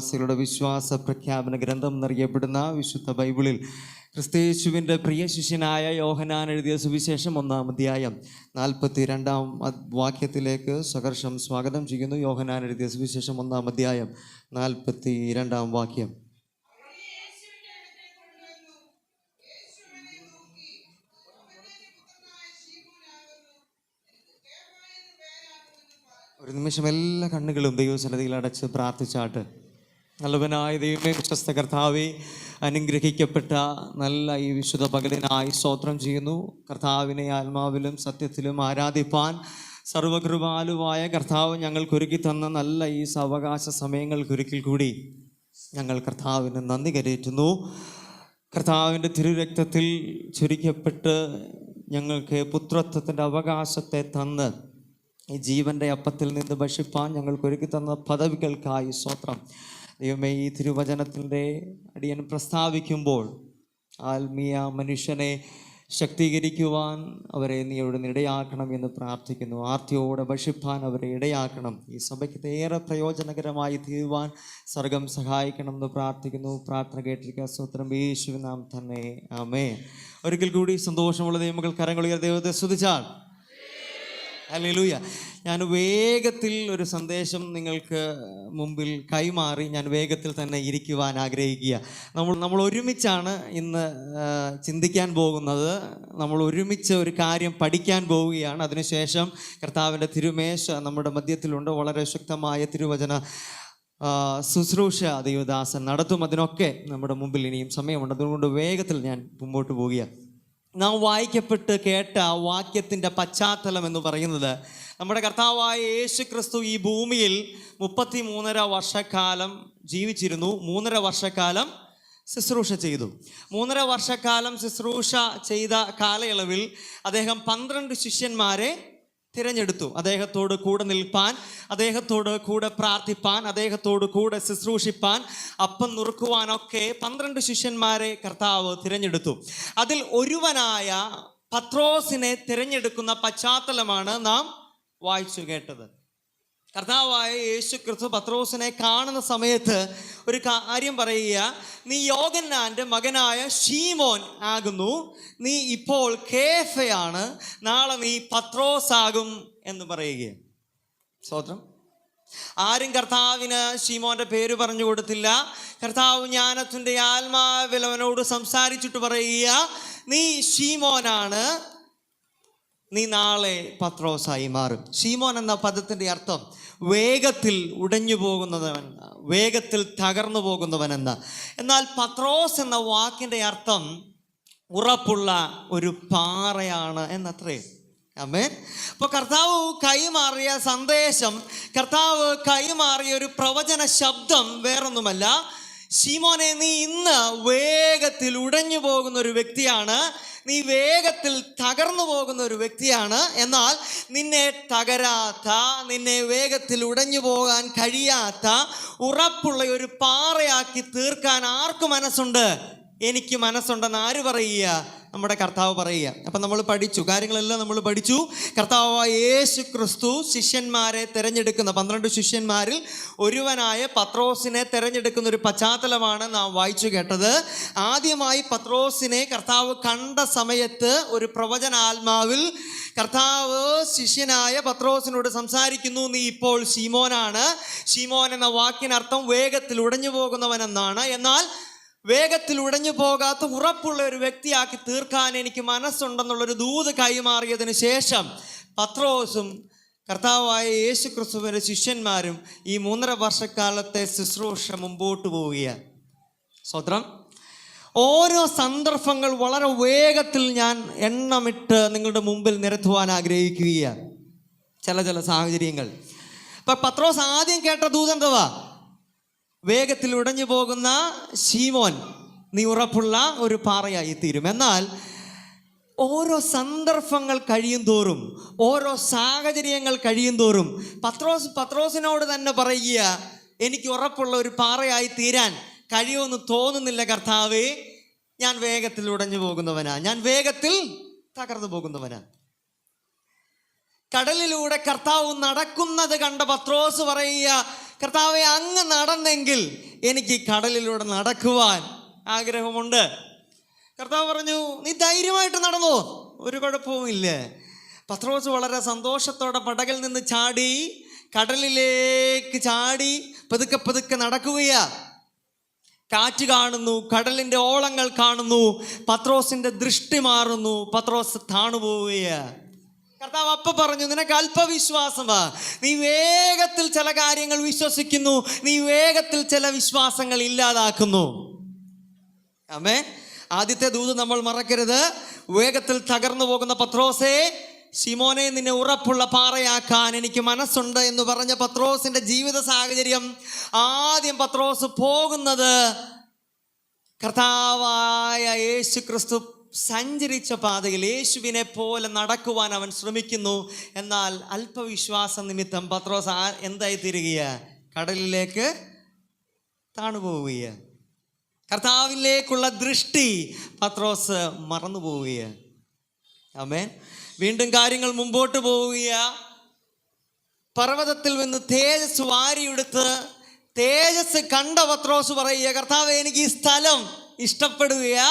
വിശ്വാസികളുടെ വിശ്വാസ പ്രഖ്യാപന ഗ്രന്ഥം എന്നറിയപ്പെടുന്ന വിശുദ്ധ ബൈബിളിൽ ക്രിസ്തയേശുവിൻ്റെ പ്രിയ ശിഷ്യനായ യോഹന്നാൻ എഴുതിയ സുവിശേഷം 1-ാം അധ്യായം 42-ാം വാക്യത്തിലേക്ക് സഹർഷം സ്വാഗതം ചെയ്യുന്നു. യോഹന്നാൻ എഴുതിയ സുവിശേഷം 1-ാം അധ്യായം 42-ാം വാക്യം. ഒരു നിമിഷം എല്ലാ കണ്ണുകളും ദൈവസന്നിധിയിൽ അടച്ച് പ്രാർത്ഥിച്ചാട്ട്. നല്ലവനായ ദൈവമേ, വിശ്വസ്ത കർത്താവേ, അനുഗ്രഹിക്കപ്പെട്ട നല്ല ഈ വിശുദ്ധ പകലിനായി സ്തോത്രം ചെയ്യുന്നു. കർത്താവിനെ ആത്മാവിലും സത്യത്തിലും ആരാധിപ്പാൻ സർവകൃപാലുവായ കർത്താവ് ഞങ്ങൾക്കൊരുക്കി തന്ന നല്ല ഈ സാവകാശ സമയങ്ങൾക്കൊരിക്കൽ കൂടി ഞങ്ങൾ കർത്താവിന് നന്ദി കരേറ്റുന്നു. കർത്താവിൻ്റെ തിരുരക്തത്തിൽ ചുരിക്കപ്പെട്ട് ഞങ്ങൾക്ക് പുത്രത്വത്തിൻ്റെ അവകാശത്തെ തന്ന് ഈ ജീവൻ്റെ അപ്പത്തിൽ നിന്ന് ഭക്ഷിപ്പാൻ ഞങ്ങൾക്കൊരുക്കി തന്ന പദവികൾക്കായി സ്തോത്രം. ദൈവമേ, ഈ തിരുവചനത്തിൻ്റെ അടിയൻ പ്രസ്താവിക്കുമ്പോൾ ആത്മീയ മനുഷ്യനെ ശക്തീകരിക്കുവാൻ അവരെ നീ അവിടുന്ന് ഇടയാക്കണം എന്ന് പ്രാർത്ഥിക്കുന്നു. ആർത്തിയോടെ ഭക്ഷിപ്പാൻ അവരെ ഇടയാക്കണം. ഈ സഭയ്ക്ക് ഏറെ പ്രയോജനകരമായി തീരുവാൻ സ്വർഗം സഹായിക്കണം എന്ന് പ്രാർത്ഥിക്കുന്നു. പ്രാർത്ഥന കേട്ടിരിക്കുക. സ്തോത്രം യേശുവിൻ നാമത്തിൽ തന്നെ, ആമേൻ. ഒരിക്കൽ കൂടി സന്തോഷമുള്ള ദൈവമക്കൾ കരങ്ങളുയർത്തി ദൈവത്തെ സ്തുതിച്ചാൽ. ഹല്ലേലൂയ. ഞാൻ വേഗത്തിൽ ഒരു സന്ദേശം നിങ്ങൾക്ക് മുമ്പിൽ കൈമാറി ഞാൻ വേഗത്തിൽ തന്നെ ഇരിക്കുവാൻ ആഗ്രഹിക്കുക. നമ്മൾ ഒരുമിച്ചാണ് ഇന്ന് ചിന്തിക്കാൻ പോകുന്നത്. നമ്മൾ ഒരുമിച്ച് ഒരു കാര്യം പഠിക്കാൻ പോവുകയാണ്. അതിനുശേഷം കർത്താവിൻ്റെ തിരുമേശ നമ്മുടെ മധ്യത്തിലുണ്ട്. വളരെ ശക്തമായ തിരുവചന ശുശ്രൂഷ ദൈവദാസൻ നടത്തും. അതിനൊക്കെ നമ്മുടെ മുമ്പിൽ ഇനിയും സമയമുണ്ട്. അതുകൊണ്ട് വേഗത്തിൽ ഞാൻ മുമ്പോട്ട് പോവുകയാണ്. നാം വായിക്കപ്പെട്ട് കേട്ട വാക്യത്തിൻ്റെ പശ്ചാത്തലം എന്ന് പറയുന്നത്, നമ്മുടെ കർത്താവായ യേശു ക്രിസ്തു ഈ ഭൂമിയിൽ 33.5 വർഷക്കാലം ജീവിച്ചിരുന്നു. 3.5 വർഷക്കാലം ശുശ്രൂഷ ചെയ്തു. 3.5 വർഷക്കാലം ശുശ്രൂഷ ചെയ്ത കാലയളവിൽ അദ്ദേഹം 12 ശിഷ്യന്മാരെ തിരഞ്ഞെടുത്തു. അദ്ദേഹത്തോട് കൂടെ നിൽപ്പാൻ, അദ്ദേഹത്തോട് കൂടെ പ്രാർത്ഥിപ്പാൻ, അദ്ദേഹത്തോട് കൂടെ ശുശ്രൂഷിപ്പാൻ, അപ്പം നുറുക്കുവാനൊക്കെ 12 ശിഷ്യന്മാരെ കർത്താവ് തിരഞ്ഞെടുത്തു. അതിൽ ഒരുവനായ പത്രോസിനെ തിരഞ്ഞെടുക്കുന്ന പശ്ചാത്തലമാണ് നാം വായിച്ചു കേട്ടത്. കർത്താവായ യേശു ക്രിസ്തു പത്രോസിനെ കാണുന്ന സമയത്ത് ഒരു കാര്യം പറയുക, നീ യോഹന്നാൻ്റെ മകനായ ശീമോൻ ആകുന്നു, നീ ഇപ്പോൾ കേഫയാണ്, നാളെ നീ പത്രോസാകും എന്ന് പറയുകയാണ്. സ്തോത്രം. ആരും കർത്താവിന് ശീമോൻ്റെ പേര് പറഞ്ഞു കൊടുത്തില്ല. കർത്താവ് ജ്ഞാനത്തിൻ്റെ ആത്മാവിൽ അവനോട് സംസാരിച്ചിട്ട് പറയുക, നീ ശീമോനാണ്, നീ നാളെ പത്രോസായി മാറും. ശീമോൻ എന്ന പദത്തിൻ്റെ അർത്ഥം വേഗത്തിൽ ഉടഞ്ഞു പോകുന്നവൻ, വേഗത്തിൽ തകർന്നു പോകുന്നവൻ എന്ന. എന്നാൽ പത്രോസ് എന്ന വാക്കിൻ്റെ അർത്ഥം ഉറപ്പുള്ള ഒരു പാറയാണ് എന്നത്രേ. ആമേൻ. അപ്പോൾ കർത്താവ് കൈമാറിയ സന്ദേശം, കർത്താവ് കൈമാറിയ ഒരു പ്രവചന ശബ്ദം വേറൊന്നുമല്ല, ശീമോനെ, നീ ഇന്ന് വേഗത്തിൽ ഉടഞ്ഞു പോകുന്ന ഒരു വ്യക്തിയാണ്, നീ വേഗത്തിൽ തകർന്നു പോകുന്ന ഒരു വ്യക്തിയാണ്. എന്നാൽ നിന്നെ തകരാത്ത, നിന്നെ വേഗത്തിൽ ഉടഞ്ഞു പോകാൻ കഴിയാത്ത ഉറപ്പുള്ള ഒരു പാറയാക്കി തീർക്കാൻ ആർക്ക് മനസ്സുണ്ട്? എനിക്ക് മനസ്സുണ്ടെന്ന് ആര് പറയുക? നമ്മുടെ കർത്താവ് പറയുക. അപ്പം നമ്മൾ പഠിച്ചു, കാര്യങ്ങളെല്ലാം നമ്മൾ പഠിച്ചു. കർത്താവായ യേശു ക്രിസ്തു ശിഷ്യന്മാരെ തിരഞ്ഞെടുക്കുന്ന 12 ശിഷ്യന്മാരിൽ ഒരുവനായ പത്രോസിനെ തിരഞ്ഞെടുക്കുന്ന ഒരു പശ്ചാത്തലമാണ് നാം വായിച്ചു കേട്ടത്. ആദ്യമായി പത്രോസിനെ കർത്താവ് കണ്ട സമയത്ത് ഒരു പ്രവചനാത്മാവിൽ കർത്താവ് ശിഷ്യനായ പത്രോസിനോട് സംസാരിക്കുന്നു, നീ ഇപ്പോൾ ശീമോനാണ്. ശീമോൻ എന്ന വാക്കിനർത്ഥം വേഗത്തിൽ ഉടഞ്ഞു പോകുന്നവൻ എന്നാണ്. എന്നാൽ വേഗത്തിൽ ഉടഞ്ഞു പോകാത്ത ഉറപ്പുള്ള ഒരു വ്യക്തിയാക്കി തീർക്കാൻ എനിക്ക് മനസ്സുണ്ടെന്നുള്ളൊരു ദൂത് കൈമാറിയതിനു ശേഷം പത്രോസും കർത്താവായ യേശു ക്രിസ്തുവിൻ്റെ ശിഷ്യന്മാരും ഈ 3.5 വർഷക്കാലത്തെ ശുശ്രൂഷ മുമ്പോട്ട് പോവുകയാണ്. സ്വത്രം. ഓരോ സന്ദർഭങ്ങൾ വളരെ വേഗത്തിൽ ഞാൻ എണ്ണമിട്ട് നിങ്ങളുടെ മുമ്പിൽ നിരത്തുവാൻ ആഗ്രഹിക്കുകയാണ്. ചില സാഹചര്യങ്ങൾ. ഇപ്പം പത്രോസ് ആദ്യം കേട്ട ദൂതെന്തുവാ? വേഗത്തിൽ ഉടഞ്ഞു പോകുന്ന ശീമോൻ, നീ ഉറപ്പുള്ള ഒരു പാറയായി തീരും. എന്നാൽ ഓരോ സന്ദർഭങ്ങൾ കഴിയും തോറും, ഓരോ സാഹചര്യങ്ങൾ കഴിയും തോറും പത്രോസിനോട് തന്നെ പറയുക, എനിക്ക് ഉറപ്പുള്ള ഒരു പാറയായി തീരാൻ കഴിയുമെന്ന് തോന്നുന്നില്ല കർത്താവേ, ഞാൻ വേഗത്തിൽ ഉടഞ്ഞു പോകുന്നവനാ, ഞാൻ വേഗത്തിൽ തകർന്നു പോകുന്നവനാ. കടലിലൂടെ കർത്താവ് നടക്കുന്നത് കണ്ട പത്രോസ് പറയുക, കർത്താവെ അങ്ങ് നടന്നെങ്കിൽ എനിക്ക് കടലിലൂടെ നടക്കുവാൻ ആഗ്രഹമുണ്ട്. കർത്താവ് പറഞ്ഞു, നീ ധൈര്യമായിട്ട് നടന്നോ, ഒരു കുഴപ്പവുമില്ല. പത്രോസ് വളരെ സന്തോഷത്തോടെ പടകിൽ നിന്ന് ചാടി കടലിലേക്ക് ചാടി പതുക്കെ പതുക്കെ നടക്കുകയാ. കാറ്റ് കാണുന്നു, കടലിൻ്റെ ഓളങ്ങൾ കാണുന്നു, പത്രോസിൻ്റെ ദൃഷ്ടി മാറുന്നു, പത്രോസ് താണുപോവുകയാ. കർത്താവ് അപ്പ പറഞ്ഞു, നിനക്ക് അല്പവിശ്വാസമാ, നീ വേഗത്തിൽ ചില കാര്യങ്ങൾ വിശ്വസിക്കുന്നു, നീ വേഗത്തിൽ ചില വിശ്വാസങ്ങൾ ഇല്ലാതാക്കുന്നു. ആമേൻ. ആദ്യത്തെ ദൂത് നമ്മൾ മറക്കരുത്. വേഗത്തിൽ തകർന്നു പോകുന്ന പത്രോസേ, ശിമോനെ നിന്നെ ഉറപ്പുള്ള പാറയാക്കാൻ എനിക്ക് മനസ്സുണ്ട് എന്ന് പറഞ്ഞ പത്രോസിന്റെ ജീവിത സാഹചര്യം, ആദ്യം പത്രോസ് പോകുന്നത് കർത്താവായ യേശു ക്രിസ്തു സഞ്ചരിച്ച പാതയിൽ യേശുവിനെ പോലെ നടക്കുവാൻ അവൻ ശ്രമിക്കുന്നു. എന്നാൽ അല്പവിശ്വാസ നിമിത്തം പത്രോസ് എന്തായി തീരുകയാ? കടലിലേക്ക് താണുപോവുകയാ. കർത്താവിലേക്കുള്ള ദൃഷ്ടി പത്രോസ് മറന്നു പോവുകയാ. ആമേൻ. വീണ്ടും കാര്യങ്ങൾ മുമ്പോട്ട് പോവുകയാ. പർവ്വതത്തിൽ നിന്ന് തേജസ് വാരിയെടുത്ത് തേജസ് കണ്ട പത്രോസ് പറയുക, കർത്താവേ എനിക്ക് ഈ സ്ഥലം ഇഷ്ടപ്പെടുകയാ,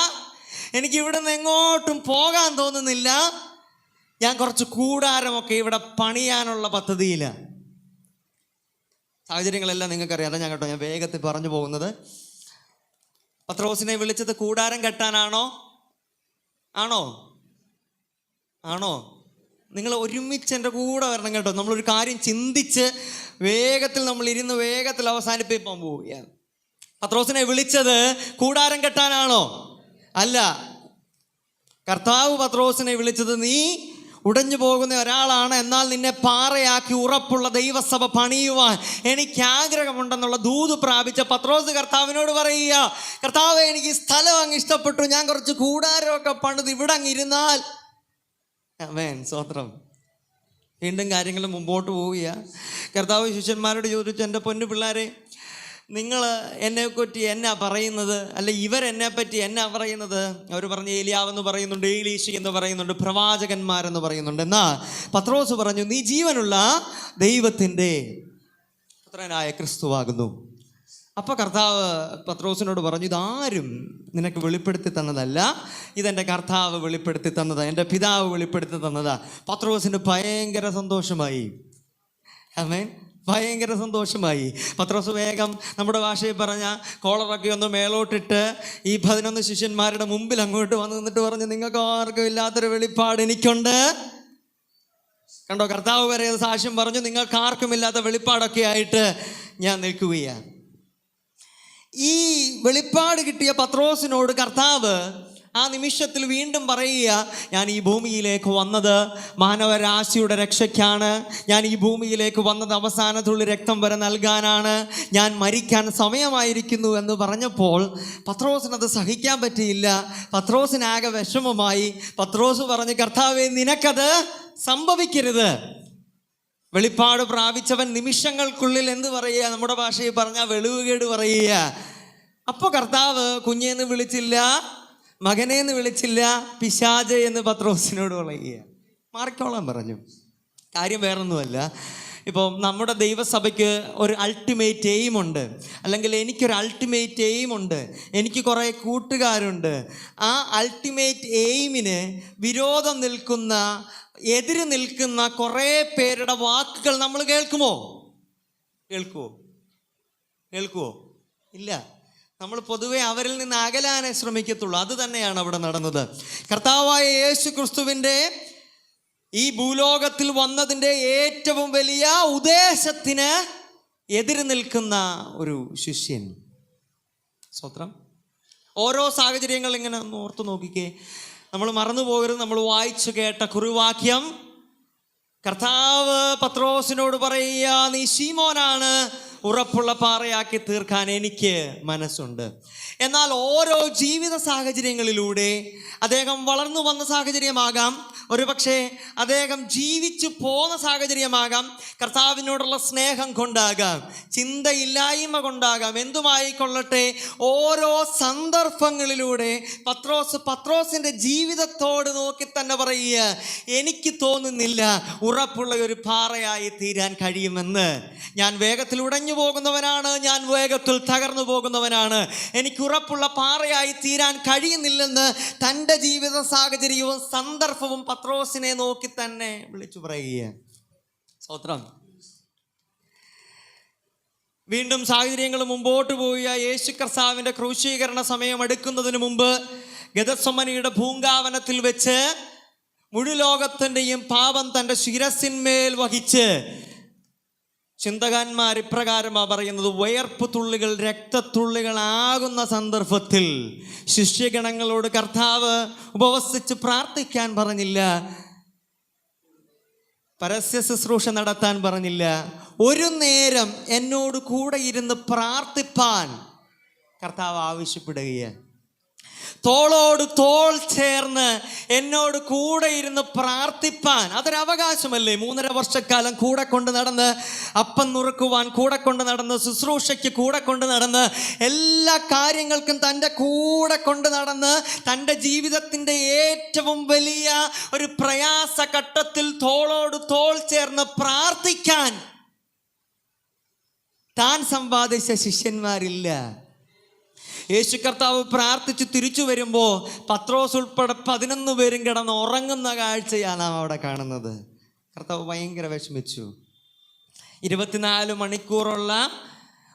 എനിക്ക് ഇവിടെ നിന്ന് എങ്ങോട്ടും പോകാൻ തോന്നുന്നില്ല, ഞാൻ കുറച്ച് കൂടാരമൊക്കെ ഇവിടെ പണിയാനുള്ള പദ്ധതിയിലാണ്. സാഹചര്യങ്ങളെല്ലാം നിങ്ങൾക്കറിയാം, അതാ ഞാൻ കേട്ടോ ഞാൻ വേഗത്തിൽ പറഞ്ഞു പോകുന്നത്. പത്രോസിനെ വിളിച്ചത് കൂടാരം കെട്ടാനാണോ? ആണോ? നിങ്ങൾ ഒരുമിച്ച് എൻ്റെ കൂടെ വരണം കേട്ടോ. നമ്മളൊരു കാര്യം ചിന്തിച്ച് വേഗത്തിൽ നമ്മൾ ഇരുന്ന് വേഗത്തിൽ അവസാനിപ്പിക്കാൻ പോവുകയാണ്. പത്രോസിനെ വിളിച്ചത് കൂടാരം കെട്ടാനാണോ? അല്ല. കർത്താവ് പത്രോസിനെ വിളിച്ചത്, നീ ഉടഞ്ഞു പോകുന്ന ഒരാളാണ്, എന്നാൽ നിന്നെ പാറയാക്കി ഉറപ്പുള്ള ദൈവസഭ പണിയുവാൻ എനിക്ക് ആഗ്രഹമുണ്ടെന്നുള്ള ദൂത് പ്രാപിച്ച പത്രോസ് കർത്താവിനോട് പറയുക, കർത്താവേ എനിക്ക് ഈ സ്ഥലം അങ്ങ് ഇഷ്ടപ്പെട്ടു, ഞാൻ കുറച്ച് കൂടാരമൊക്കെ പണിത് ഇവിടെ അങ്ങ് ഇരുന്നാൽ. ആമേൻ, സ്തോത്രം. വീണ്ടും കാര്യങ്ങൾ മുമ്പോട്ട് പോവുക. കർത്താവ് ശിഷ്യന്മാരോട് ചോദിച്ചു, എൻ്റെ പൊന്നു പിള്ളേരെ, നിങ്ങൾ എന്നെപ്പറ്റി എന്നാ പറയുന്നത്, അല്ല ഇവരെന്നെ പറ്റി എന്നാ പറയുന്നത്? അവർ പറഞ്ഞു, ഏലിയാവെന്ന് പറയുന്നുണ്ട്, ഏലീശ എന്ന് പറയുന്നുണ്ട്, പ്രവാചകന്മാരെന്ന് പറയുന്നുണ്ട്. എന്നാ പത്രോസ് പറഞ്ഞു, നീ ജീവനുള്ള ദൈവത്തിൻ്റെ പുത്രനായ ക്രിസ്തുവാകുന്നു. അപ്പോൾ കർത്താവ് പത്രോസിനോട് പറഞ്ഞു, ഇതാരും നിനക്ക് വെളിപ്പെടുത്തി തന്നതല്ല, ഇതെൻ്റെ കർത്താവ് വെളിപ്പെടുത്തി തന്നതാ, എൻ്റെ പിതാവ് വെളിപ്പെടുത്തി തന്നതാ. പത്രോസിന് ഭയങ്കര സന്തോഷമായി. ആമേൻ, ഭയങ്കര സന്തോഷമായി. പത്രോസ് വേഗം നമ്മുടെ ഭാഷയിൽ പറഞ്ഞ കോളറൊക്കെ ഒന്ന് മേലോട്ടിട്ട് ഈ 11 ശിഷ്യന്മാരുടെ മുമ്പിൽ അങ്ങോട്ട് വന്ന് നിന്നിട്ട് പറഞ്ഞു, നിങ്ങൾക്ക് ആർക്കും ഇല്ലാത്തൊരു വെളിപ്പാട് എനിക്കുണ്ട്. കണ്ടോ, കർത്താവ് വരെ സാക്ഷ്യം പറഞ്ഞു, നിങ്ങൾക്ക് ആർക്കും ഇല്ലാത്ത വെളിപ്പാടൊക്കെ ആയിട്ട് ഞാൻ നിൽക്കുകയാണ്. ഈ വെളിപ്പാട് കിട്ടിയ പത്രോസിനോട് കർത്താവ് ആ നിമിഷത്തിൽ വീണ്ടും പറയുക, ഞാൻ ഈ ഭൂമിയിലേക്ക് വന്നത് മാനവരാശിയുടെ രക്ഷയ്ക്കാണ്, ഞാൻ ഈ ഭൂമിയിലേക്ക് വന്നത് അവസാനത്തുള്ള രക്തം വരെ നൽകാനാണ്, ഞാൻ മരിക്കാൻ സമയമായിരിക്കുന്നു എന്ന് പറഞ്ഞപ്പോൾ പത്രോസിനത് സഹിക്കാൻ പറ്റിയില്ല. പത്രോസിനാകെ വിഷമമായി. പത്രോസ് പറഞ്ഞു, കർത്താവേ നിനക്കത് സംഭവിക്കരുത്. വെളിപ്പാട് പ്രാപിച്ചവൻ നിമിഷങ്ങൾക്കുള്ളിൽ എന്ത് പറയുക, നമ്മുടെ ഭാഷയിൽ പറഞ്ഞാൽ വെളിവുകേട് പറയുക. അപ്പോൾ കർത്താവ് കുഞ്ഞേന്ന് വിളിച്ചില്ല, മകനേന്ന് വിളിച്ചില്ല, പിശാച് എന്ന് പത്രോസിനോട് പറയുക. മാറിക്കോളാൻ പറഞ്ഞു. കാര്യം വേറൊന്നുമല്ല, ഇപ്പോൾ നമ്മുടെ ദൈവസഭയ്ക്ക് ഒരു അൾട്ടിമേറ്റ് എയിമുണ്ട്, അല്ലെങ്കിൽ എനിക്കൊരു അൾട്ടിമേറ്റ് എയിമുണ്ട്, എനിക്ക് കുറേ കൂട്ടുകാരുണ്ട്. ആ അൾട്ടിമേറ്റ് എയിമിന് വിരോധം നിൽക്കുന്ന, എതിര് നിൽക്കുന്ന കുറേ പേരുടെ വാക്കുകൾ നമ്മൾ കേൾക്കുമോ? ഇല്ല. നമ്മൾ പൊതുവെ അവരിൽ നിന്ന് അകലാനേ ശ്രമിക്കത്തുള്ളൂ. അത് തന്നെയാണ് അവിടെ നടന്നത്. കർത്താവായ യേശു ക്രിസ്തുവിൻ്റെ ഈ ഭൂലോകത്തിൽ വന്നതിൻ്റെ ഏറ്റവും വലിയ ഉദ്ദേശത്തിന് എതിര് നിൽക്കുന്ന ഒരു ശിഷ്യൻ. സ്തോത്രം. ഓരോ സാഹചര്യങ്ങൾ ഇങ്ങനെ ഓർത്തു നോക്കിക്കേ. നമ്മൾ മറന്നു പോകരുത്. നമ്മൾ വായിച്ചു കേട്ട കുറിവാക്യം, കർത്താവ് പത്രോസിനോട് പറയുക, നീ ശീമോനാണ്, ഉറപ്പുള്ള പാറയാക്കി തീർക്കാൻ എനിക്ക് മനസ്സുണ്ട്. എന്നാൽ ഓരോ ജീവിത സാഹചര്യങ്ങളിലൂടെ, അദ്ദേഹം വളർന്നു വന്ന സാഹചര്യമാകാം, ഒരുപക്ഷെ അദ്ദേഹം ജീവിച്ചു പോന്ന സാഹചര്യമാകാം, കർത്താവിനോടുള്ള സ്നേഹം കൊണ്ടാകാം, ചിന്തയില്ലായ്മ കൊണ്ടാകാം, എന്തുമായിക്കൊള്ളട്ടെ, ഓരോ സന്ദർഭങ്ങളിലൂടെ പത്രോസിൻ്റെ ജീവിതത്തോട് നോക്കി തന്നെ പറയുക, എനിക്ക് തോന്നുന്നില്ല ഉറപ്പുള്ള ഒരു പാറയായി തീരാൻ കഴിയുമെന്ന്. ഞാൻ വേഗത്തിൽ ഉടഞ്ഞു പോകുന്നവനാണ്, ഞാൻ വേഗത്തിൽ തകർന്നു പോകുന്നവനാണ്, എനിക്ക് ഉറപ്പുള്ള പാറയായി തീരാൻ കഴിയുന്നില്ലെന്ന് തൻ്റെ ജീവിത സാഹചര്യവും സന്ദർഭവും പത്രോസിനെ നോക്കി തന്നെ വിളിച്ചു പറയുക. സ്തോത്രം. വീണ്ടും സാഹചര്യങ്ങൾ മുമ്പോട്ട് പോവുക. യേശു കർത്താവിൻ്റെ ക്രൂശീകരണ സമയം അടുക്കുന്നതിന് മുമ്പ് ഗെത്സമനിയുടെ പൂങ്കാവനത്തിൽ വെച്ച് മുഴുലോകത്തിൻ്റെയും പാപം തൻ്റെ ശിരസിന്മേൽ വഹിച്ച് ചിന്തകന്മാർ ഇപ്രകാരമാണ് പറയുന്നത്, വയർപ്പ് തുള്ളികൾ രക്തത്തുള്ളികളാകുന്ന സന്ദർഭത്തിൽ ശിഷ്യഗണങ്ങളോട് കർത്താവ് ഉപവസിച്ച് പ്രാർത്ഥിക്കാൻ പറഞ്ഞില്ല, പരസ്യ ശുശ്രൂഷ നടത്താൻ പറഞ്ഞില്ല, ഒരു നേരം എന്നോട് കൂടെ ഇരുന്ന് പ്രാർത്ഥിപ്പാൻ കർത്താവ് ആവശ്യപ്പെടുകയാണ്. തോളോട് തോൾ ചേർന്ന് എന്നോട് കൂടെ ഇരുന്ന് പ്രാർത്ഥിപ്പാൻ അതൊരവകാശമല്ലേ? 3.5 വർഷക്കാലം കൂടെ കൊണ്ട് നടന്ന്, അപ്പം നുറുക്കുവാൻ കൂടെ കൊണ്ട് നടന്ന്, ശുശ്രൂഷയ്ക്ക് കൂടെ കൊണ്ട് നടന്ന്, എല്ലാ കാര്യങ്ങൾക്കും തൻ്റെ കൂടെ കൊണ്ട് നടന്ന്, തൻ്റെ ജീവിതത്തിൻ്റെ ഏറ്റവും വലിയ ഒരു പ്രയാസഘട്ടത്തിൽ തോളോട് തോൾ ചേർന്ന് പ്രാർത്ഥിക്കാൻ താൻ സമ്പാദിച്ച ശിഷ്യന്മാരില്ല. യേശു കർത്താവ് പ്രാർത്ഥിച്ച് തിരിച്ചു വരുമ്പോൾ പത്രോസ് ഉൾപ്പെടെ 11 പേരും കിടന്ന് ഉറങ്ങുന്ന കാഴ്ചയാണ് നാം അവിടെ കാണുന്നത്. കർത്താവ് ഭയങ്കര വിഷമിച്ചു. 24 മണിക്കൂറുള്ള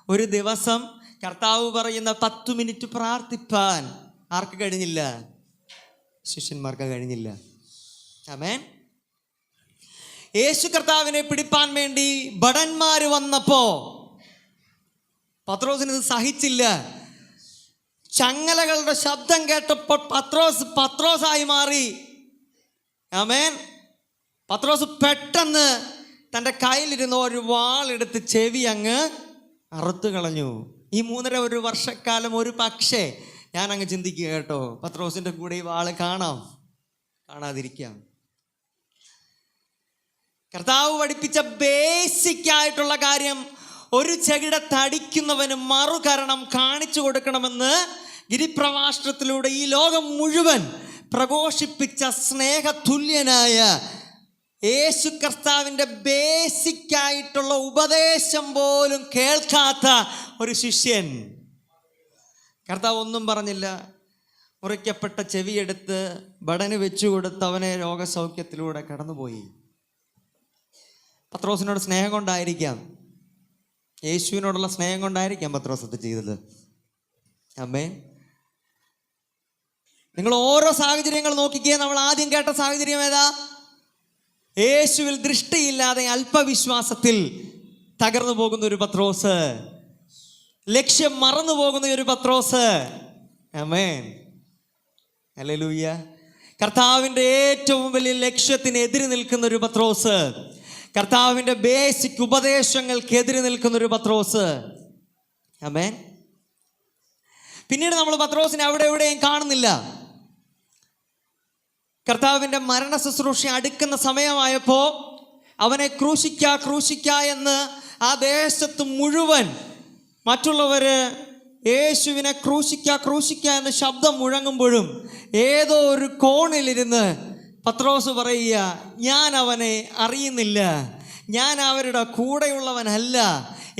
ഒരു ദിവസം കർത്താവ് പറയുന്ന 10 മിനിറ്റ് പ്രാർത്ഥിപ്പാൻ ആർക്ക് കഴിഞ്ഞില്ല? ശിഷ്യന്മാർക്ക് കഴിഞ്ഞില്ല. ആമേൻ. യേശു കർത്താവിനെ പിടിപ്പാൻ വേണ്ടി ഭടന്മാർ വന്നപ്പോൾ പത്രോസിന് ഇത് സഹിച്ചില്ല. ചങ്ങലകളുടെ ശബ്ദം കേട്ടപ്പോൾ പത്രോസായി മാറി. ആമേൻ. പത്രോസ് പെട്ടെന്ന് തൻ്റെ കയ്യിലിരുന്ന ഒരു വാളെടുത്ത് ചെവി അങ്ങ് അറുത്തു കളഞ്ഞു. ഈ 3.5 വർഷക്കാലം ഒരു പക്ഷേ ഞാൻ അങ്ങ് ചിന്തിക്കുക കേട്ടോ, പത്രോസിൻ്റെ കൂടെ ഈ വാള് കാണാതിരിക്കാം. കർത്താവ് പഠിപ്പിച്ച ബേസിക് ആയിട്ടുള്ള കാര്യം, ഒരു ചെകിട തടിക്കുന്നവന് മറുകരണം കാണിച്ചു കൊടുക്കണമെന്ന് ഗിരിപ്രഭാഷണത്തിലൂടെ ഈ ലോകം മുഴുവൻ പ്രഘോഷിപ്പിച്ച സ്നേഹതുല്യനായ യേശു കർത്താവിൻ്റെ ബേസിക് ആയിട്ടുള്ള ഉപദേശം പോലും കേൾക്കാത്ത ഒരു ശിഷ്യൻ. കർത്താവ് ഒന്നും പറഞ്ഞില്ല. മുറിക്കപ്പെട്ട ചെവിയെടുത്ത് ഭടന് വെച്ചു കൊടുത്ത് അവനെ രോഗസൗഖ്യത്തിലൂടെ കടന്നുപോയി. പത്രോസിനോട് സ്നേഹം കൊണ്ടായിരിക്കാം, യേശുവിനോടുള്ള സ്നേഹം കൊണ്ടായിരിക്കാം പത്രോസ് അത് ചെയ്തത്. ആമേൻ. നിങ്ങൾ ഓരോ സാഹചര്യങ്ങൾ നോക്കിക്കേ. നമ്മൾ ആദ്യം കേട്ട സാഹചര്യം ഏതാ? യേശുവിൽ ദൃഷ്ടിയില്ലാതെ അല്പവിശ്വാസത്തിൽ തകർന്നു പോകുന്ന ഒരു പത്രോസ്, ലക്ഷ്യം മറന്നു പോകുന്ന ഒരു പത്രോസ്. ആമേൻ. ഹല്ലേലൂയ. കർത്താവിൻ്റെ ഏറ്റവും വലിയ ലക്ഷ്യത്തിന് എതിര് നിൽക്കുന്ന ഒരു പത്രോസ്, കർത്താവിൻ്റെ ബേസിക് ഉപദേശങ്ങൾക്കെതിരെ നിൽക്കുന്നൊരു പത്രോസ്. ആമേൻ. പിന്നീട് നമ്മൾ പത്രോസിനെ അവിടെ എവിടെയും കാണുന്നില്ല. കർത്താവിൻ്റെ മരണ ശുശ്രൂഷ അടുക്കുന്ന സമയമായപ്പോൾ അവനെ ക്രൂശിക്ക എന്ന് ആ ദേശത്ത് മുഴുവൻ മറ്റുള്ളവർ യേശുവിനെ ക്രൂശിക്ക എന്ന് ശബ്ദം മുഴങ്ങുമ്പോഴും ഏതോ ഒരു കോണിലിരുന്ന് പത്രോസ് പറയുക, ഞാൻ അവനെ അറിയുന്നില്ല, ഞാൻ അവരുടെ കൂടെയുള്ളവനല്ല,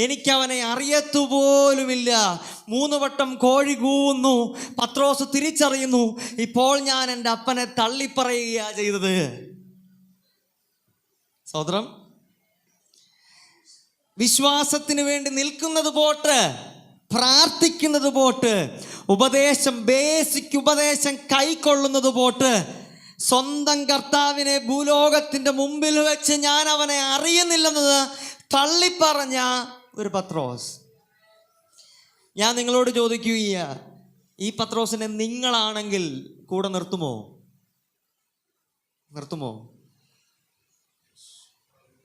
എനിക്കവനെ അറിയത്തുപോലുമില്ല. 3 വട്ടം കോഴി കൂവുന്നു. പത്രോസ് തിരിച്ചറിയുന്നു, ഇപ്പോൾ ഞാൻ എൻ്റെ അപ്പനെ തള്ളിപ്പറയുകയാണ് ചെയ്തത്. സഹോദരം, വിശ്വാസത്തിന് വേണ്ടി നിൽക്കുന്നത് പോട്ട്, പ്രാർത്ഥിക്കുന്നത് പോട്ട്, ഉപദേശം ബേസിക് ഉപദേശം കൈക്കൊള്ളുന്നത് പോട്ട്, സ്വന്തം കർത്താവിനെ ഭൂലോകത്തിൻ്റെ മുമ്പിൽ വെച്ച് ഞാൻ അവനെ അറിയുന്നില്ലെന്നത് തള്ളിപ്പറഞ്ഞ ഒരു പത്രോസ്. ഞാൻ നിങ്ങളോട് ചോദിക്കുക, ഈ പത്രോസിനെ നിങ്ങളാണെങ്കിൽ കൂടെ നിർത്തുമോ?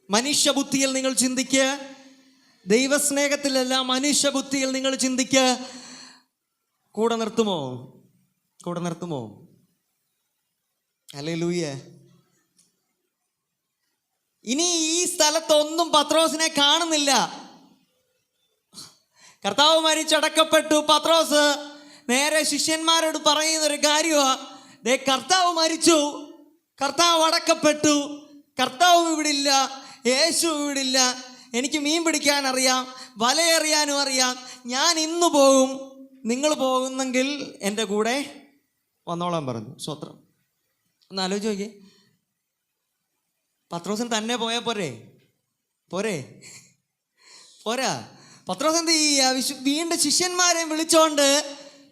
മനുഷ്യബുദ്ധിയിൽ നിങ്ങൾ ചിന്തിക്കുക, ദൈവസ്നേഹത്തിലല്ല മനുഷ്യബുദ്ധിയിൽ നിങ്ങൾ ചിന്തിക്കുക. കൂടെ നിർത്തുമോ? ഹല്ലേലൂയ. ഇനി ഈ സ്ഥലത്തൊന്നും പത്രോസിനെ കാണുന്നില്ല. കർത്താവ് മരിച്ചടക്കപ്പെട്ടു. പത്രോസ് നേരെ ശിഷ്യന്മാരോട് പറയുന്നൊരു കാര്യമാണ്, ദേ കർത്താവ് മരിച്ചു, കർത്താവ് അടക്കപ്പെട്ടു, കർത്താവ് ഇവിടെ ഇല്ല, യേശു ഇവിടെ ഇല്ല, എനിക്ക് മീൻ പിടിക്കാൻ അറിയാം, വലയെറിയാനും അറിയാം, ഞാൻ ഇന്ന് പോകും, നിങ്ങൾ പോകുന്നെങ്കിൽ എൻ്റെ കൂടെ വന്നോളാൻ പറഞ്ഞു. സ്വത്രം. ഒന്ന് ആലോചിച്ച് നോക്കിയേ, പത്രോസിന് തന്നെ പോയാൽ പോരെ? പോരാ. പത്രോസ് എന്ത് ചെയ്യുക? വീണ്ടും ശിഷ്യന്മാരെ വിളിച്ചോണ്ട്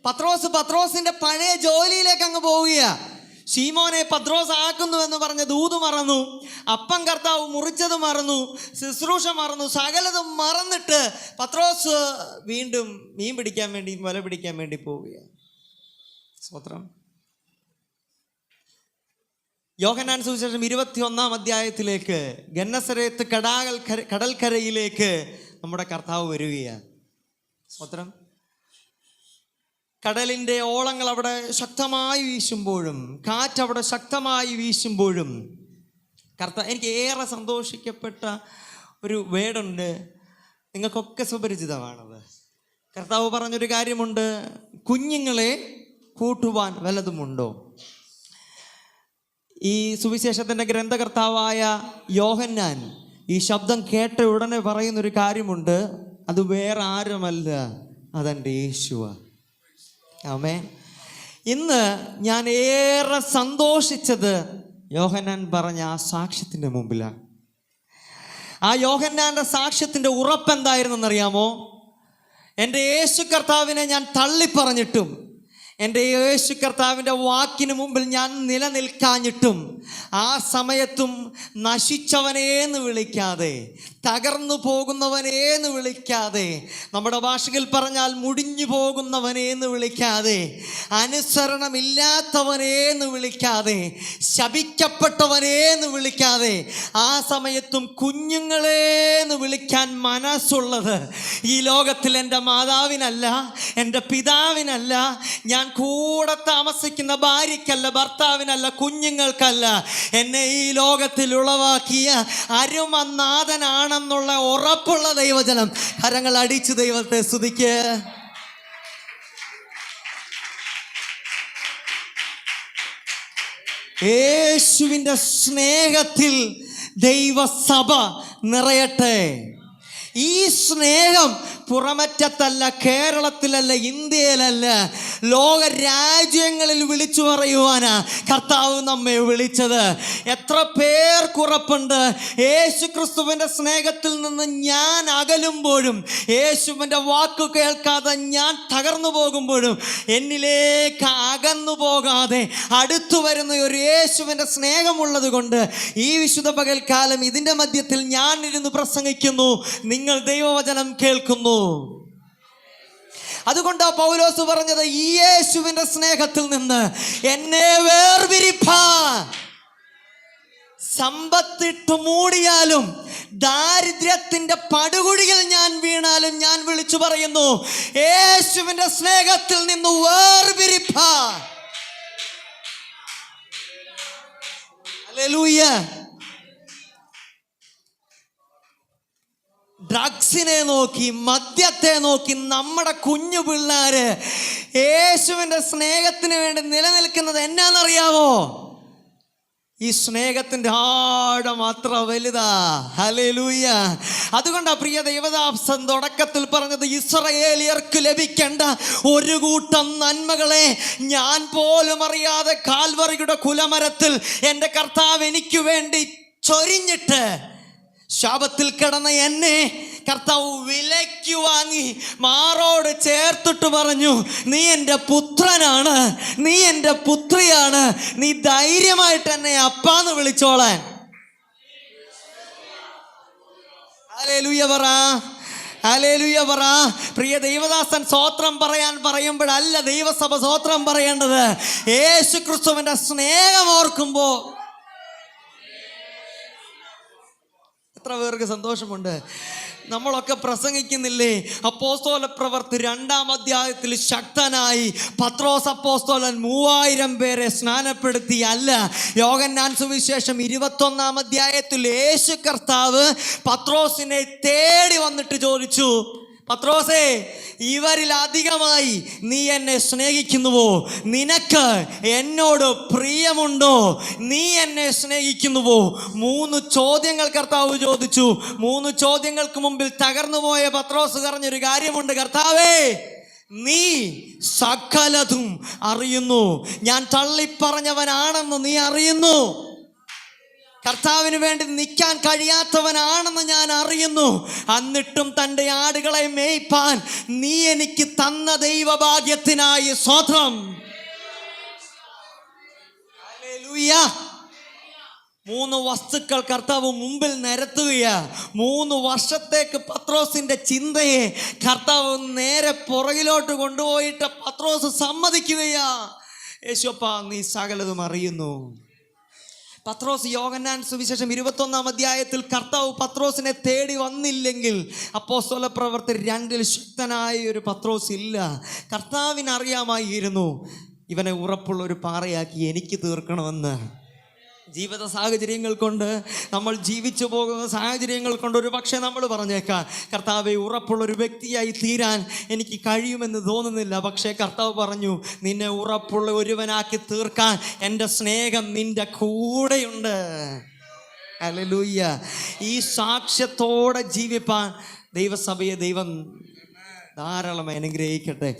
പത്രോസിന്റെ പഴയ ജോലിയിലേക്ക് അങ്ങ് പോവുക. ശീമോനെ പത്രോസ് ആക്കുന്നു എന്ന് പറഞ്ഞ ദൂത് മറന്നു, അപ്പം കർത്താവ് മുറിച്ചത് മറന്നു, ശുശ്രൂഷ മറന്നു, സകലതും മറന്നിട്ട് പത്രോസ് വീണ്ടും മീൻ പിടിക്കാൻ വേണ്ടി, വല പിടിക്കാൻ വേണ്ടി പോവുകയാണ്. സ്തോത്രം. യോഹന്നാൻ സുവിശേഷം 21-ാം അധ്യായത്തിലേക്ക്, ഗന്നസരത്ത് കടൽക്കരയിലേക്ക് നമ്മുടെ കർത്താവ് വരികയാണ്. സ്തോത്രം. കടലിൻ്റെ ഓളങ്ങൾ അവിടെ ശക്തമായി വീശുമ്പോഴും, കാറ്റ് അവിടെ ശക്തമായി വീശുമ്പോഴും എനിക്ക് ഏറെ സന്തോഷിക്കപ്പെട്ട ഒരു വേടുണ്ട്, നിങ്ങൾക്കൊക്കെ സുപരിചിതമാണത്. കർത്താവ് പറഞ്ഞൊരു കാര്യമുണ്ട്, കുഞ്ഞുങ്ങളെ കൂട്ടുവാൻ വല്ലതുമുണ്ടോ? ഈ സുവിശേഷത്തിൻ്റെ ഗ്രന്ഥകർത്താവായ യോഹന്നാൻ ഈ ശബ്ദം കേട്ട ഉടനെ പറയുന്നൊരു കാര്യമുണ്ട്, അത് വേറെ ആരുമല്ല, അതെൻ്റെ യേശുവാ. ആമേൻ. ഇന്ന് ഞാൻ ഏറെ സന്തോഷിച്ചത് യോഹന്നാൻ പറഞ്ഞ ആ സാക്ഷ്യത്തിൻ്റെ മുമ്പിലാണ്. ആ യോഹന്നാൻ്റെ സാക്ഷ്യത്തിൻ്റെ ഉറപ്പെന്തായിരുന്നെന്നറിയാമോ? എൻ്റെ യേശു കർത്താവിനെ ഞാൻ തള്ളിപ്പറഞ്ഞിട്ടും, എൻ്റെ യേശു കർത്താവിൻ്റെ വാക്കിന് മുമ്പിൽ ഞാൻ നിലനിൽക്കാഞ്ഞിട്ടും, ആ സമയത്തും നശിച്ചവനേന്ന് വിളിക്കാതെ, തകർന്നു പോകുന്നവനേന്ന് വിളിക്കാതെ, നമ്മുടെ ഭാഷയിൽ പറഞ്ഞാൽ മുടിഞ്ഞു പോകുന്നവനേന്ന് വിളിക്കാതെ, അനുസരണമില്ലാത്തവനേന്ന് വിളിക്കാതെ, ശപിക്കപ്പെട്ടവനേന്ന് വിളിക്കാതെ, ആ സമയത്തും കുഞ്ഞുങ്ങളേന്ന് വിളിക്കാൻ മനസ്സുള്ളത് ഈ ലോകത്തിൽ എൻ്റെ മാതാവിനല്ല, എൻ്റെ പിതാവിനല്ല, ഞാൻ കൂടെ താമസിക്കുന്ന ഭാര്യയ്ക്കല്ല, ഭർത്താവിനല്ല, കുഞ്ഞുങ്ങൾക്കല്ല, എന്നെ ഈ ലോകത്തിൽ ഉളവാക്കിയ അരുമനാഥനാണെന്നുള്ള ഉറപ്പുള്ള ദൈവജനം കരങ്ങൾ അടിച്ച് ദൈവത്തെ സ്തുതിക്ക്. യേശുവിൻ്റെ സ്നേഹത്തിൽ ദൈവസഭ നിറയട്ടെ. ഈ സ്നേഹം പുറമറ്റത്തല്ല, കേരളത്തിലല്ല, ഇന്ത്യയിലല്ല, ലോക രാജ്യങ്ങളിൽ വിളിച്ചു പറയുവാനാ കർത്താവ് നമ്മെ വിളിച്ചത്. എത്ര പേർക്കുറപ്പുണ്ട്, യേശു ക്രിസ്തുവിൻ്റെ സ്നേഹത്തിൽ നിന്ന് ഞാൻ അകലുമ്പോഴും, യേശുവിൻ്റെ വാക്കു കേൾക്കാതെ ഞാൻ തകർന്നു പോകുമ്പോഴും, എന്നിലേക്ക് അകന്നു പോകാതെ അടുത്തു വരുന്ന ഒരു യേശുവിൻ്റെ സ്നേഹമുള്ളത് കൊണ്ട് ഈ വിശുദ്ധ പകൽക്കാലം ഇതിൻ്റെ മധ്യത്തിൽ ഞാൻ ഇരുന്ന് പ്രസംഗിക്കുന്നു, നിങ്ങൾ ദൈവവചനം കേൾക്കുന്നു. അതുകൊണ്ടാ പൗലോസ് പറഞ്ഞത്, ഈ യേശുവിന്റെ സ്നേഹത്തിൽ നിന്ന് എന്നെ വേർപിരിപ്പാൻ സമ്പത്തിട്ട് മൂടിയാലും, ദാരിദ്ര്യത്തിന്റെ പടുകുഴിയിൽ ഞാൻ വീണാലും ഞാൻ വിളിച്ചു പറയുന്നു, യേശുവിന്റെ സ്നേഹത്തിൽ നിന്ന് വേർപിരിപ്പാൻ. ഹല്ലേലൂയ. ഡ്രഗ്സിനെ നോക്കി, മദ്യത്തെ നോക്കി നമ്മുടെ കുഞ്ഞു പിള്ളേര് യേശുവിൻ്റെ സ്നേഹത്തിന് വേണ്ടി നിലനിൽക്കുന്നത് എന്നാന്നറിയാമോ? ഈ സ്നേഹത്തിൻ്റെ ആഴം അത്ര വലുതാ. ഹല്ലേലൂയ. അതുകൊണ്ടാ പ്രിയ ദൈവദാസൻ തുടക്കത്തിൽ പറഞ്ഞത്, ഇസ്രായേലിയർക്ക് ലഭിക്കേണ്ട ഒരു കൂട്ടം നന്മകളെ ഞാൻ പോലും അറിയാതെ കാൽവറിയുടെ കുലമരത്തിൽ എൻ്റെ കർത്താവ് എനിക്ക് വേണ്ടി ചൊരിഞ്ഞിട്ട്, ശാപത്തിൽ കിടന്ന എന്നെ കർത്താവ് വിലയ്ക്ക് വാങ്ങി മാറോട് ചേർത്തിട്ട് പറഞ്ഞു, നീ എൻ്റെ പുത്രനാണ്, നീ എൻ്റെ പുത്രിയാണ്, നീ ധൈര്യമായിട്ട് എന്നെ അപ്പാന്ന് വിളിച്ചോളാൻ. ഹല്ലേലൂയ പറ, ഹല്ലേലൂയ പറ. പ്രിയ ദൈവദാസൻ സ്തോത്രം പറയുമ്പോഴല്ല ദൈവസഭ സ്തോത്രം പറയേണ്ടത്, യേശു ക്രിസ്തുവിൻ്റെ സ്നേഹം ഓർക്കുമ്പോൾ എത്ര പേർക്ക് സന്തോഷമുണ്ട്. നമ്മളൊക്കെ പ്രസംഗിക്കുന്നില്ലേ? അപ്പോസ്തല പ്രവൃത്തി 2-ാം അധ്യായത്തിൽ ശക്തനായി പത്രോസ് അപ്പോസ്തലൻ 3000 പേരെ സ്നാനപ്പെടുത്തി. അല്ല, യോഹന്നാൻ സുവിശേഷം 21-ാം അധ്യായത്തിൽ യേശു കർത്താവ് പത്രോസിനെ തേടി വന്നിട്ട് ചോദിച്ചു, പത്രോസേ, ഇവരിൽ അധികമായി നീ എന്നെ സ്നേഹിക്കുന്നുവോ? നിനക്ക് എന്നോട് പ്രിയമുണ്ടോ? നീ എന്നെ സ്നേഹിക്കുന്നുവോ? 3 ചോദ്യങ്ങൾ കർത്താവ് ചോദിച്ചു. 3 ചോദ്യങ്ങൾക്ക് മുമ്പിൽ തകർന്നുപോയ പത്രോസ് പറഞ്ഞൊരു കാര്യമുണ്ട്, കർത്താവേ, നീ സകലതും അറിയുന്നു, ഞാൻ തള്ളിപ്പറഞ്ഞവനാണെന്ന് നീ അറിയുന്നു, കർത്താവിന് വേണ്ടി നിൽക്കാൻ കഴിയാത്തവനാണെന്ന് ഞാൻ അറിയുന്നു. എന്നിട്ടും തൻ്റെ ആടുകളെ മേയ്പ്പാൻ നീ എനിക്ക് തന്ന ദൈവഭാഗ്യത്തിനായി സ്തോത്രം. ഹല്ലേലൂയ. 3 വസ്തുക്കൾ കർത്താവ് മുമ്പിൽ നിരത്തുകയാ. 3 വർഷത്തേക്ക് പത്രോസിന്റെ ചിന്തയെ കർത്താവ് നേരെ പുറകിലോട്ട് കൊണ്ടുപോയിട്ട് പത്രോസ് സമ്മതിക്കുകയാ, യേശുപ്പാ, നീ സകലതും അറിയുന്നു. പത്രോസ് യോഹന്നാൻ സുവിശേഷം 21-ാം അധ്യായത്തിൽ കർത്താവ് പത്രോസിനെ തേടി വന്നില്ലെങ്കിൽ അപ്പോസ്തല പ്രവൃത്തി 2-ൽ ശക്തനായ ഒരു പത്രോസ് ഇല്ല. കർത്താവിന് അറിയാമായിരുന്നു ഇവനെ ഉറപ്പുള്ള ഒരു പാറയാക്കി എനിക്ക് തീർക്കണമെന്ന്. ജീവിത സാഹചര്യങ്ങൾ കൊണ്ട്, നമ്മൾ ജീവിച്ചു പോകുന്ന സാഹചര്യങ്ങൾ കൊണ്ട് ഒരു പക്ഷേ നമ്മൾ പറഞ്ഞേക്കാം, കർത്താവെ, ഉറപ്പുള്ളൊരു വ്യക്തിയായി തീരാൻ എനിക്ക് കഴിയുമെന്ന് തോന്നുന്നില്ല. പക്ഷേ കർത്താവ് പറഞ്ഞു, നിന്നെ ഉറപ്പുള്ള ഒരുവനാക്കി തീർക്കാൻ എൻ്റെ സ്നേഹം നിൻ്റെ കൂടെയുണ്ട്. ഹല്ലേലൂയ. ഈ സാക്ഷ്യത്തോടെ ജീവിപ്പാൻ ദൈവസഭയെ ദൈവം ധാരാളം അനുഗ്രഹിക്കട്ടെ.